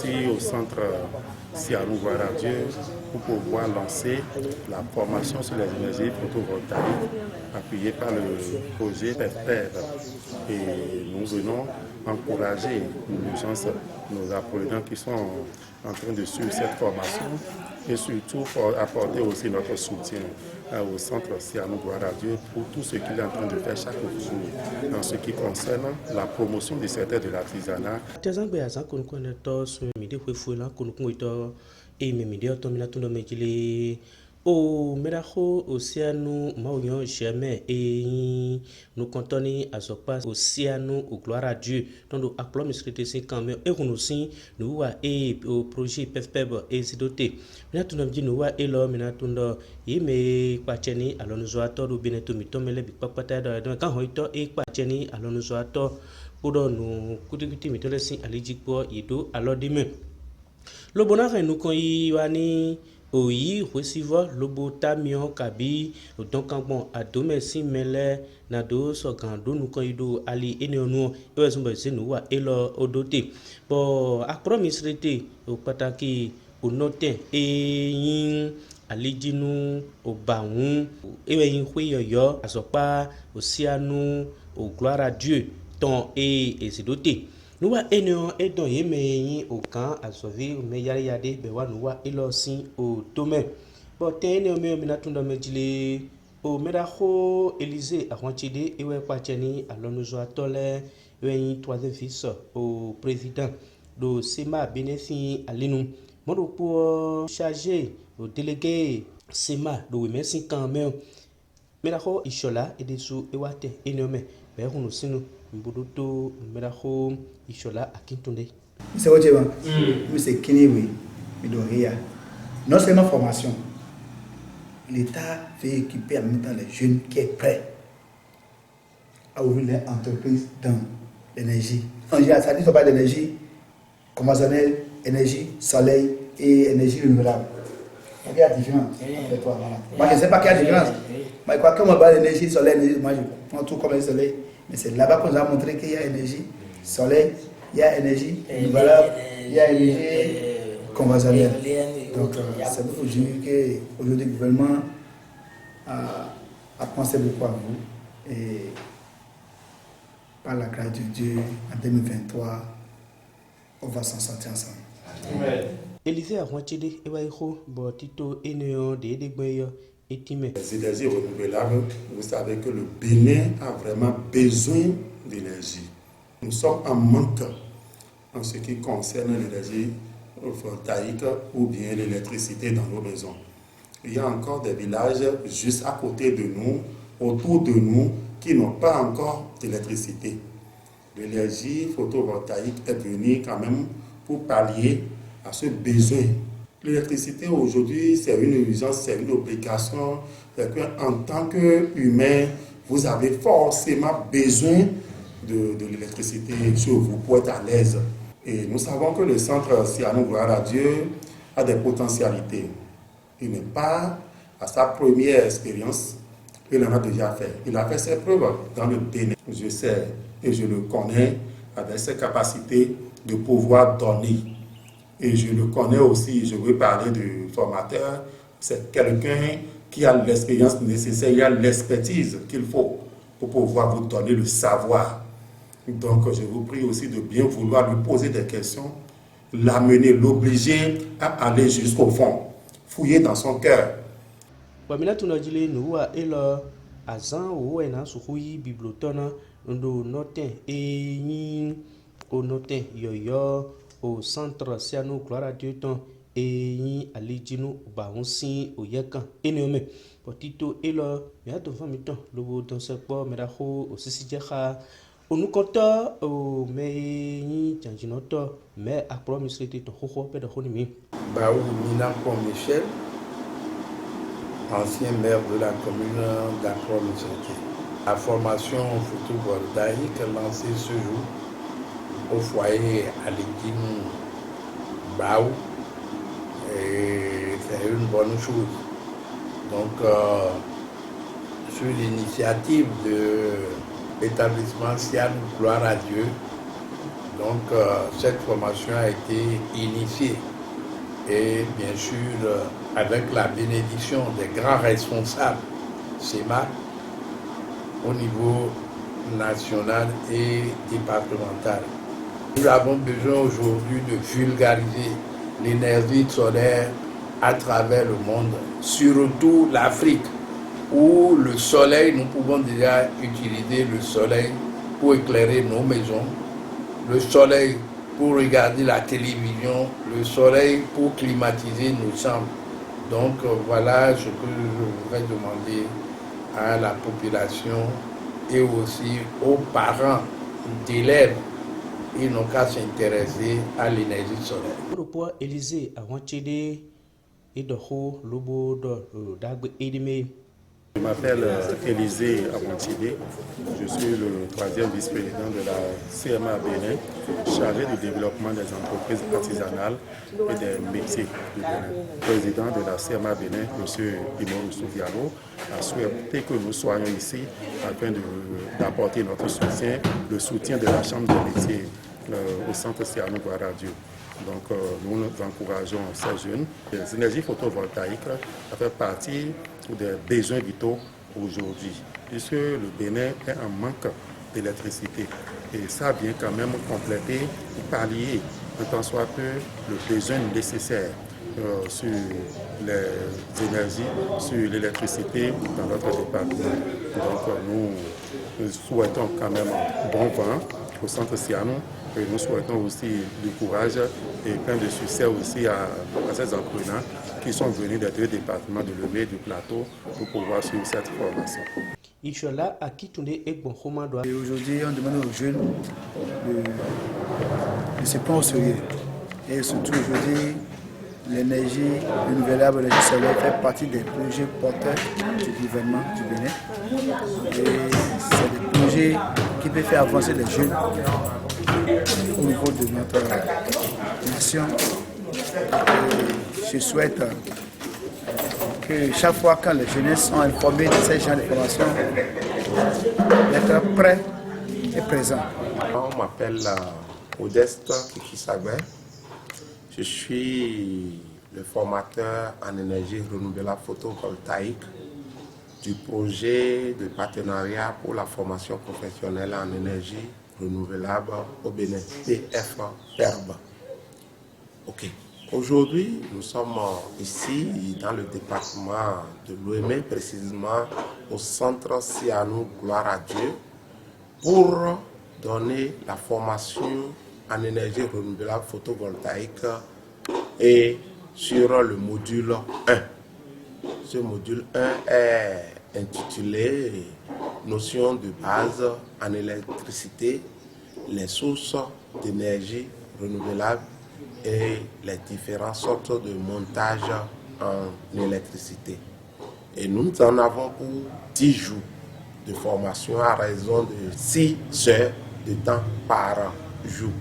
ici au centre Sianou Gloire à Dieu pour pouvoir lancer la formation sur les énergies photovoltaïques appuyée par le projet PEFPER. Et nous venons encourager nos apprenants qui sont en train de suivre cette formation et surtout pour apporter aussi notre soutien au centre Sianou Gloire à Dieu pour tout ce qu'il est en train de faire chaque jour en ce qui concerne la promotion du secteur de l'artisanat. O meraho oceano maunyo jamais et nous contoni à ce pas oceano au gloire à Dieu donc appelons miscrité c'est quand même et qu'on aussi nous wa et au projet PFPEB et c'est doté mais tout nous dit nous wa et là mais tout ndo et mais pas cheni alors nous ato do bien tout mito mele big papa ta donc quand hoito et pas cheni alors nous ato pour nous kutukuti mito laisser aller jikpo ido alors demain le bonheur nous quand y wani oyi recevoir lobo tamion kabi donc bon a domesi mele na do so gando nu kan ido ali enenu e so be sinu wa elo odote bo apromisrete o pataki o note yin alijinu o baun ewe yin hwe yoyo asopa osianu o gloire à Dieu ton et c'est doté nous wa eno et donc yemeyin au camp à sauver mais yade be wa nous wa elosin au domaine bon tene me minatunda mejile o medaho Élysée a rentide et ouais pateni alors nous a tole wen troisième fils au président do Sema Benefi alinu modo pour charger au délégué Sema do merci quand même medaho ishola et desu e wate enome be hunu sinu mbuduto medaho ishola akintunde c'est ok c'est Kiniwi Midoria non seulement formation l'État fait équiper en même temps les jeunes qui est prêt à ouvrir les entreprises dans l'énergie. Ça dit pas d'énergie conventionnelle, énergie soleil et énergie renouvelable. Il y a différence entre toi. Moi je ne sais pas qu'il y a différence. Mais quoi comme on parle d'énergie soleil, moi je prends tout comme le soleil. Mais c'est là-bas qu'on a montré qu'il y a énergie soleil, il y a énergie renouvelable, il y a énergie conventionnelle. Donc c'est pour dire qu'aujourd'hui le gouvernement a pensé beaucoup à vous et par la grâce de Dieu en 2023 on va s'en sortir ensemble. Élysée a rentide et wa ho bo tito eneo de degbeyo. Les énergies renouvelables, vous savez que le Bénin a vraiment besoin d'énergie. Nous sommes en manque en ce qui concerne l'énergie photovoltaïque ou bien l'électricité dans nos maisons. Il y a encore des villages juste à côté de nous, autour de nous, qui n'ont pas encore d'électricité. L'énergie photovoltaïque est venue quand même pour pallier à ce besoin. L'électricité aujourd'hui, c'est une urgence, c'est une obligation. En tant qu'humain, vous avez forcément besoin de l'électricité sur vous pour être à l'aise. Et nous savons que le centre Sianou Gloire à Dieu a des potentialités. Il n'est pas à sa première expérience, il en a déjà fait. Il a fait ses preuves dans le Bénin. Je sais et je le connais avec ses capacités de pouvoir donner. Et je le connais aussi, je veux parler du formateur, c'est quelqu'un qui a l'expérience nécessaire, il a l'expertise qu'il faut pour pouvoir vous donner le savoir. Donc je vous prie aussi de bien vouloir lui poser des questions, l'amener, l'obliger à aller jusqu'au fond, fouiller dans son cœur. Pamela tunajile nuwa elo azan uwe na suhui bibliotona ndo noten e o noten yoyo au centre Sianou Gloire à Dieu ton et alijinu ba onsi o yekan enome potito elo ya to famito lobo dans ce port meraho o sisijeha onukota o me janjinoto me apro misrete to hoho pe de honimi ba ou Mina Pont-Michel, ancien maire de la commune d'Accra-Misrete. La formation photovoltaïque lancée ce jour au foyer à l'Église Baou, et c'est une bonne chose. Donc, sur l'initiative de l'établissement Sianou Gloire à Dieu, Donc cette formation a été initiée et bien sûr avec la bénédiction des grands responsables CEMAC au niveau national et départemental. Nous avons besoin aujourd'hui de vulgariser l'énergie solaire à travers le monde, surtout l'Afrique, où le soleil, nous pouvons déjà utiliser le soleil pour éclairer nos maisons, le soleil pour regarder la télévision, le soleil pour climatiser nos chambres. Donc voilà ce que je voudrais demander à la population et aussi aux parents d'élèves. Ils n'ont qu'à s'intéresser à l'énergie solaire. Je m'appelle Élisée Avantidé, je suis le 3e vice-président de la CMA Bénin, chargé du développement des entreprises artisanales et des métiers du Bénin. Le président de la CMA Bénin, M. Imoru Soudialo, a souhaité que nous soyons ici afin d'apporter notre soutien, le soutien de la Chambre des métiers au centre Sianou Gloire à Dieu. Donc nous encourageons ces jeunes. Les énergies photovoltaïques font partie des besoins vitaux aujourd'hui, puisque le Bénin est en manque d'électricité. Et ça vient quand même compléter ou pallier un tant soit peu le besoin nécessaire sur les énergies, sur l'électricité dans notre département. Donc nous souhaitons quand même bon vent au centre Sianou. Et nous souhaitons aussi du courage et plein de succès aussi à ces apprenants qui sont venus des 2 départements de Lomé et du Plateau pour pouvoir suivre cette formation. Et aujourd'hui, on demande aux jeunes de se prendre au sérieux. Et surtout aujourd'hui, l'énergie renouvelable, l'énergie solaire fait partie des projets porteurs du gouvernement du Bénin. Et c'est des projets qui peuvent faire avancer les jeunes au niveau de notre nation. Et je souhaite que chaque fois que les jeunes sont informés de ces genres de formations, d'être prêts et présents. On m'appelle Modeste Kikisagwe. Je suis le formateur en énergie renouvelable photovoltaïque du projet de partenariat pour la formation professionnelle en énergie renouvelable au Bénin, PF-PERB. Ok. Aujourd'hui, nous sommes ici dans le département de l'Ouémé, précisément au centre Sianou Gloire à Dieu, pour donner la formation en énergie renouvelable photovoltaïque et sur le module 1. Ce module 1 est intitulé Notions de base en électricité, les sources d'énergie renouvelable et les différentes sortes de montage en électricité. Et nous en avons pour 10 jours de formation à raison de 6 heures de temps par jour.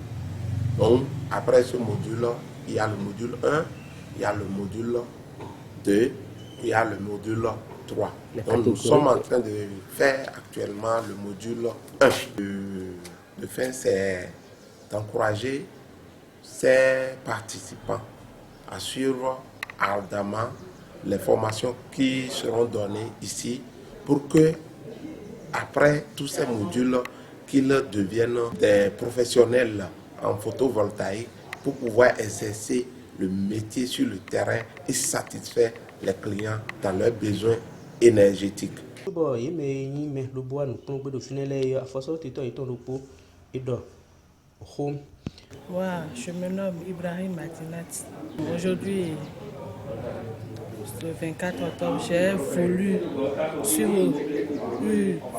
Donc, après ce module, il y a le module 1, il y a le module 2, il y a le module 3. Donc, nous sommes en train de faire actuellement le module 1. Le fin, c'est d'encourager ces participants à suivre ardemment les formations qui seront données ici pour que, après tous ces modules, qu'ils deviennent des professionnels en photovoltaïque pour pouvoir exercer le métier sur le terrain et satisfaire les clients dans leurs besoins énergétiques. Je me nomme Ibrahim Matinat. Aujourd'hui, le 24 octobre, j'ai voulu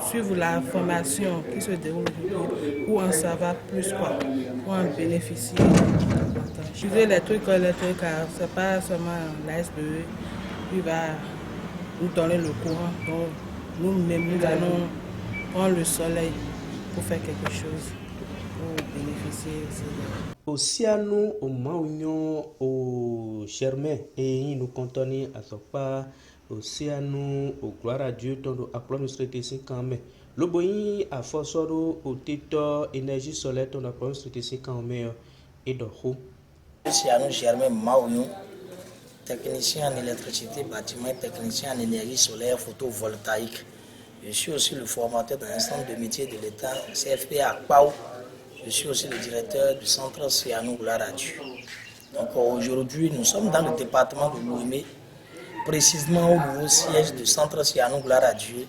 suivre la formation qui se déroule aujourd'hui pour en savoir plus, pour en bénéficier. Je veux les trucs électriques, ce n'est pas seulement l'ASBE qui va nous donner le courant. Donc, nous-mêmes, nous allons prendre le soleil pour faire quelque chose, pour bénéficier aussi. Osianu au maunion au Germain et nous contoni à Sopa Osianu au gloire à Dieu dont nous appelons nous traiter quand même Le boyi a forcé au titre énergie solaire ton approche stratégique quand meilleur et d'orho. C'est à nous Germain Maouyon, technicien en électricité, bâtiment, technicien en énergie solaire, photovoltaïque. Je suis aussi le formateur d'un centre de métier de l'État, CFP à Pau. Je suis aussi le directeur du centre Sianou Gloire à Dieu. Donc aujourd'hui, nous sommes dans le département de Lomé, précisément au nouveau siège du centre Sianou Gloire à Dieu,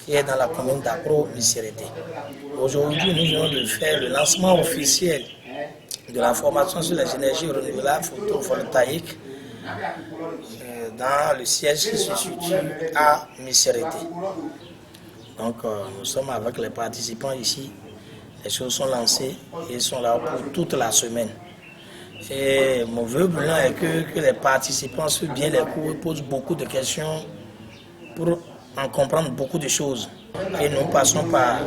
qui est dans la commune d'Agro-Missérété. Aujourd'hui, nous venons de faire le lancement officiel de la formation sur les énergies renouvelables photovoltaïques dans le siège qui se situe à Missérété. Donc nous sommes avec les participants ici, les choses sont lancées et ils sont là pour toute la semaine. Et mon vœu blanc est que les participants suivent bien les cours et posent beaucoup de questions pour en comprendre beaucoup de choses. Et nous passons par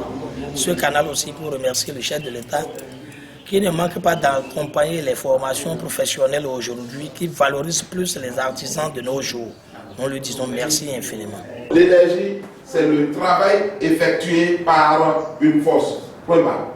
ce canal aussi pour remercier le chef de l'État qui ne manque pas d'accompagner les formations professionnelles aujourd'hui, qui valorisent plus les artisans de nos jours. Nous lui disons merci infiniment. L'énergie, c'est le travail effectué par une force. Point barre.